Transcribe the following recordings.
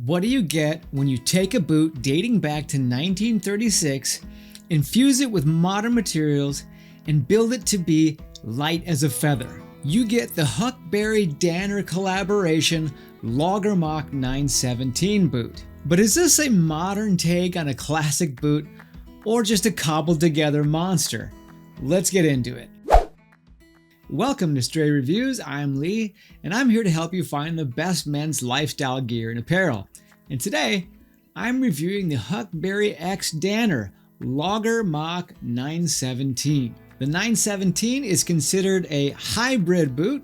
What do you get when you take a boot dating back to 1936, infuse it with modern materials, and build it to be light as a feather? You get the Huckberry Danner collaboration Logger Moc 917 boot. But is this a modern take on a classic boot or just a cobbled together monster? Let's get into it. Welcome to Stray Reviews. I'm Lee, and I'm here to help you find the best men's lifestyle gear and apparel. And today, I'm reviewing the Huckberry X Danner Logger Moc 917. The 917 is considered a hybrid boot,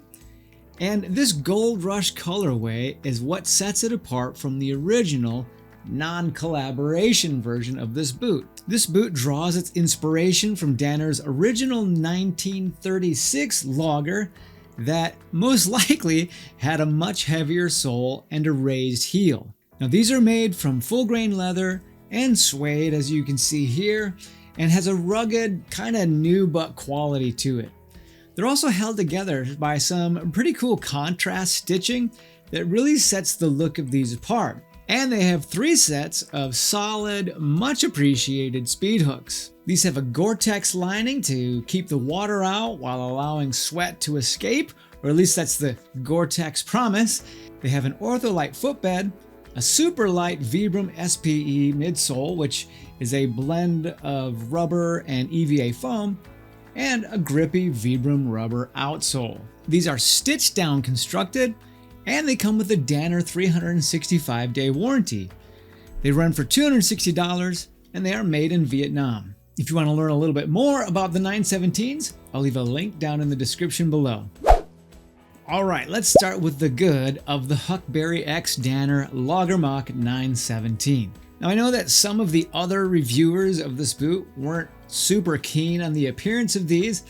and this gold rush colorway is what sets it apart from the original non-collaboration version of this boot. This boot draws its inspiration from Danner's original 1936 Logger that most likely had a much heavier sole and a raised heel. Now these are made from full grain leather and suede, as you can see here, and has a rugged kind of nubuck quality to it. They're also held together by some pretty cool contrast stitching that really sets the look of these apart. And they have 3 sets of solid, much appreciated speed hooks. These have a Gore-Tex lining to keep the water out while allowing sweat to escape, or at least that's the Gore-Tex promise. They have an Ortholite footbed, a super light Vibram SPE midsole, which is a blend of rubber and EVA foam, and a grippy Vibram rubber outsole. These are stitched down constructed, and they come with a Danner 365-day warranty. They run for $260 and they are made in Vietnam. If you want to learn a little bit more about the 917s, I'll leave a link down in the description below. Alright, let's start with the good of the Huckberry X Danner Logger Moc 917. Now I know that some of the other reviewers of this boot weren't super keen on the appearance of these,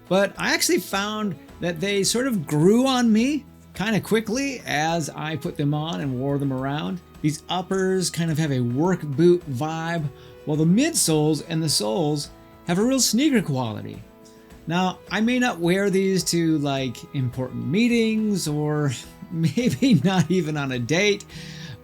but I actually found that they sort of grew on me kind of quickly as I put them on and wore them around. These uppers kind of have a work boot vibe, while the midsoles and the soles have a real sneaker quality. Now, I may not wear these to like important meetings or maybe not even on a date,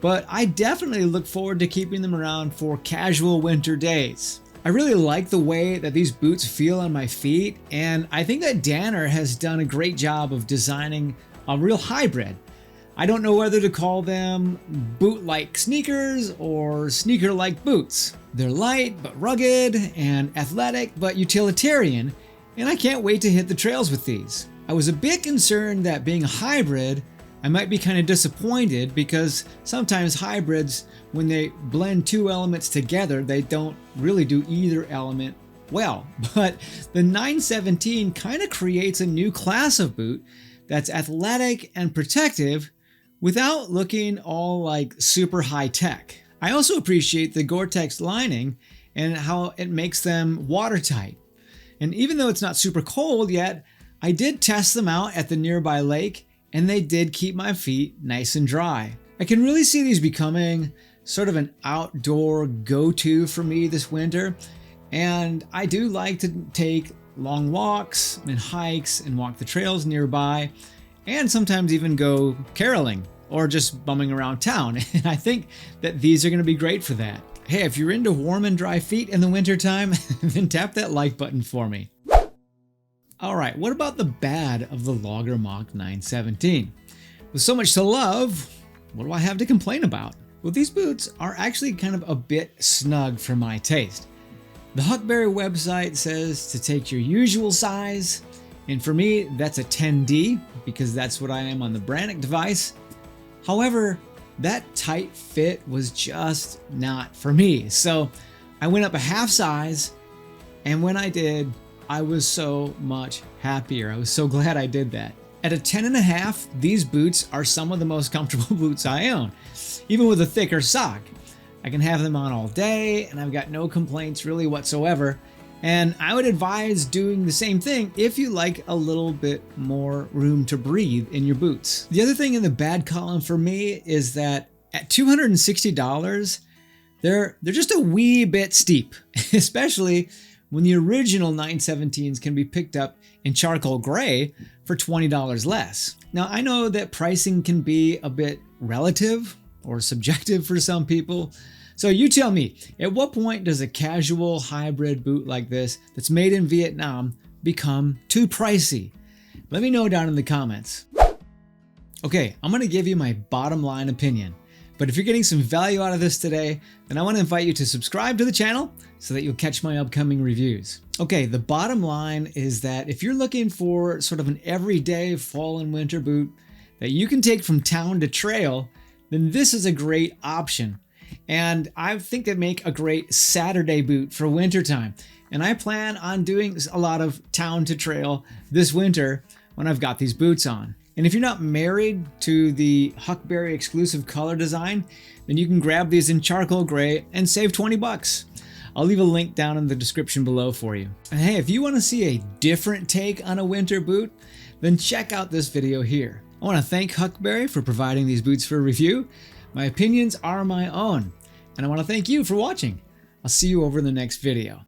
but I definitely look forward to keeping them around for casual winter days. I really like the way that these boots feel on my feet, and I think that Danner has done a great job of designing a real hybrid. I don't know whether to call them boot-like sneakers or sneaker-like boots. They're light but rugged and athletic but utilitarian, and I can't wait to hit the trails with these. I was a bit concerned that being a hybrid, I might be kind of disappointed because sometimes hybrids, when they blend 2 elements together, they don't really do either element well. But the 917 kind of creates a new class of boot that's athletic and protective without looking all like super high tech. I also appreciate the Gore-Tex lining and how it makes them watertight. And even though it's not super cold yet, I did test them out at the nearby lake and they did keep my feet nice and dry. I can really see these becoming sort of an outdoor go-to for me this winter. And I do like to take long walks and hikes and walk the trails nearby, and sometimes even go caroling or just bumming around town. And I think that these are going to be great for that. Hey, if you're into warm and dry feet in the wintertime, then tap that like button for me. Alright, what about the bad of the Logger Moc 917? With so much to love, what do I have to complain about? Well, these boots are actually kind of a bit snug for my taste. The Huckberry website says to take your usual size, and for me that's a 10D because that's what I am on the Brannock device. However, that tight fit was just not for me, so I went up a half size, and when I did, I was so much happier. I was so glad I did that. At a 10.5, these boots are some of the most comfortable boots I own, even with a thicker sock. I can have them on all day and I've got no complaints really whatsoever. And I would advise doing the same thing if you like a little bit more room to breathe in your boots. The other thing in the bad column for me is that at $260, they're just a wee bit steep, especially when the original 917s can be picked up in charcoal gray for $20 less. Now I know that pricing can be a bit relative, or subjective for some people. So you tell me, at what point does a casual hybrid boot like this that's made in Vietnam become too pricey? Let me know down in the comments. Okay, I'm gonna give you my bottom line opinion. But if you're getting some value out of this today, then I want to invite you to subscribe to the channel so that you'll catch my upcoming reviews. Okay, the bottom line is that if you're looking for sort of an everyday fall and winter boot that you can take from town to trail, then this is a great option. And I think they make a great Saturday boot for wintertime. And I plan on doing a lot of town to trail this winter when I've got these boots on. And if you're not married to the Huckberry exclusive color design, then you can grab these in charcoal gray and save 20 bucks. I'll leave a link down in the description below for you. And hey, if you want to see a different take on a winter boot, then check out this video here. I want to thank Huckberry for providing these boots for review. My opinions are my own, and I want to thank you for watching. I'll see you over in the next video.